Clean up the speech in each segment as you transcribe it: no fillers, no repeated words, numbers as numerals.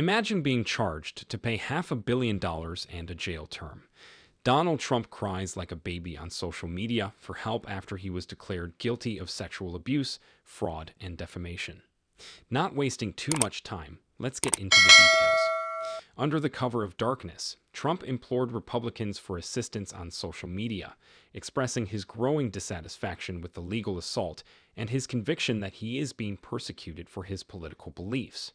Imagine being charged to pay $500 million and a jail term. Donald Trump cries like a baby on social media for help after he was declared guilty of sexual abuse, fraud, and defamation. Not wasting too much time, let's get into the details. Under the cover of darkness, Trump implored Republicans for assistance on social media, expressing his growing dissatisfaction with the legal assault and his conviction that he is being persecuted for his political beliefs.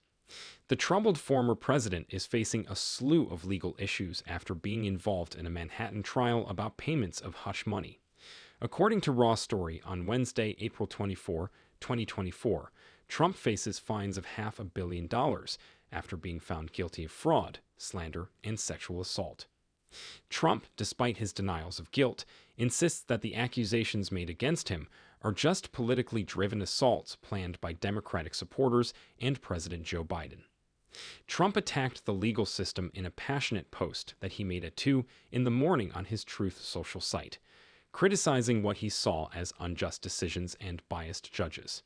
The troubled former president is facing a slew of legal issues after being involved in a Manhattan trial about payments of hush money. According to Raw Story on Wednesday, April 24, 2024, Trump faces fines of $500 million after being found guilty of fraud, slander, and sexual assault. Trump, despite his denials of guilt, insists that the accusations made against him are just politically driven assaults planned by Democratic supporters and President Joe Biden. Trump attacked the legal system in a passionate post that he made at 2 in the morning on his Truth Social site, criticizing what he saw as unjust decisions and biased judges.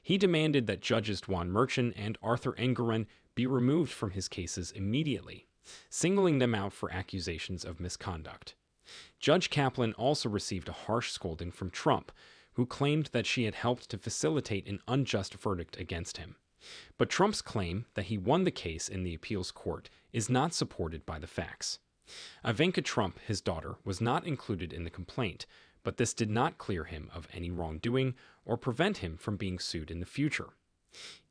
He demanded that Judges Juan Merchan and Arthur Engoron be removed from his cases immediately, singling them out for accusations of misconduct. Judge Kaplan also received a harsh scolding from Trump, who claimed that she had helped to facilitate an unjust verdict against him. But Trump's claim that he won the case in the appeals court is not supported by the facts. Ivanka Trump, his daughter, was not included in the complaint, but this did not clear him of any wrongdoing or prevent him from being sued in the future.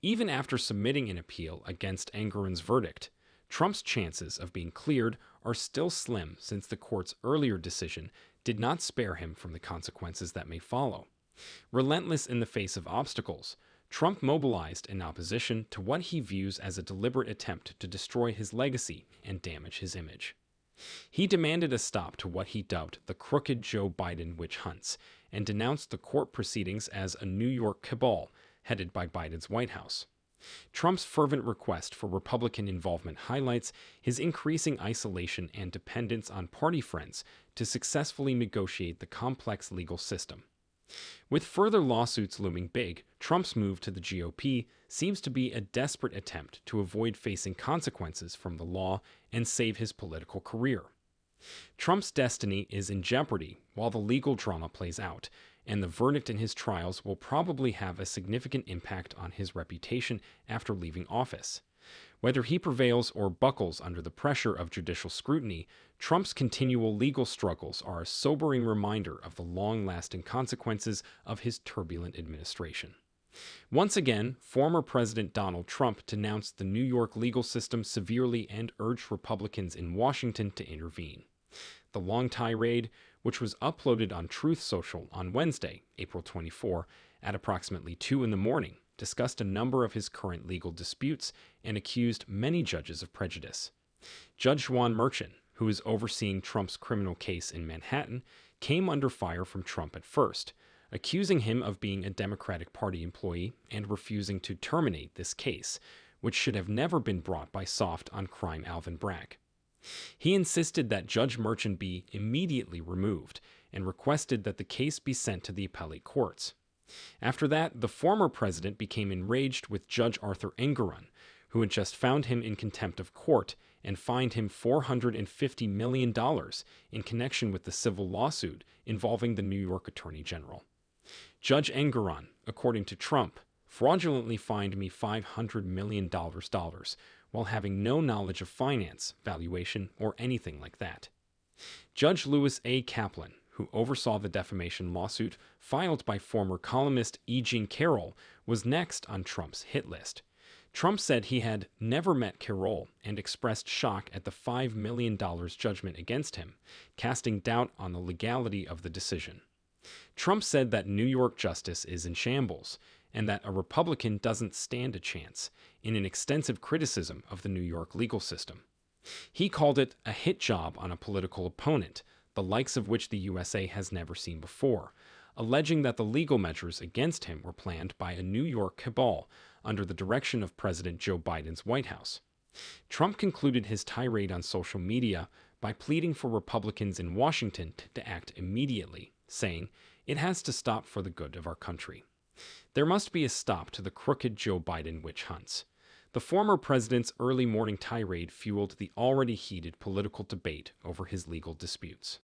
Even after submitting an appeal against Engoron's verdict, Trump's chances of being cleared are still slim since the court's earlier decision did not spare him from the consequences that may follow. Relentless in the face of obstacles, Trump mobilized in opposition to what he views as a deliberate attempt to destroy his legacy and damage his image. He demanded a stop to what he dubbed the crooked Joe Biden witch hunts and denounced the court proceedings as a New York cabal headed by Biden's White House. Trump's fervent request for Republican involvement highlights his increasing isolation and dependence on party friends to successfully negotiate the complex legal system. With further lawsuits looming big, Trump's move to the GOP seems to be a desperate attempt to avoid facing consequences from the law and save his political career. Trump's destiny is in jeopardy while the legal drama plays out, and the verdict in his trials will probably have a significant impact on his reputation after leaving office. Whether he prevails or buckles under the pressure of judicial scrutiny, Trump's continual legal struggles are a sobering reminder of the long-lasting consequences of his turbulent administration. Once again, former President Donald Trump denounced the New York legal system severely and urged Republicans in Washington to intervene. The long tirade, which was uploaded on Truth Social on Wednesday, April 24, at approximately 2 in the morning, discussed a number of his current legal disputes and accused many judges of prejudice. Judge Juan Merchan, who is overseeing Trump's criminal case in Manhattan, came under fire from Trump at first, accusing him of being a Democratic Party employee and refusing to terminate this case, which should have never been brought by soft-on-crime Alvin Bragg. He insisted that Judge Merchan be immediately removed and requested that the case be sent to the appellate courts. After that, the former president became enraged with Judge Arthur Engoron, who had just found him in contempt of court and fined him $450 million in connection with the civil lawsuit involving the New York Attorney General. Judge Engoron, according to Trump, fraudulently fined me $500 million while having no knowledge of finance, valuation, or anything like that. Judge Lewis A. Kaplan, who oversaw the defamation lawsuit filed by former columnist E. Jean Carroll, was next on Trump's hit list. Trump said he had never met Carroll and expressed shock at the $5 million judgment against him, casting doubt on the legality of the decision. Trump said that New York justice is in shambles and that a Republican doesn't stand a chance, in an extensive criticism of the New York legal system. He called it a hit job on a political opponent, the likes of which the USA has never seen before, alleging that the legal measures against him were planned by a New York cabal under the direction of President Joe Biden's White House. Trump concluded his tirade on social media by pleading for Republicans in Washington to act immediately, saying, "It has to stop for the good of our country. There must be a stop to the crooked Joe Biden witch hunts. The former president's early morning tirade fueled the already heated political debate over his legal disputes.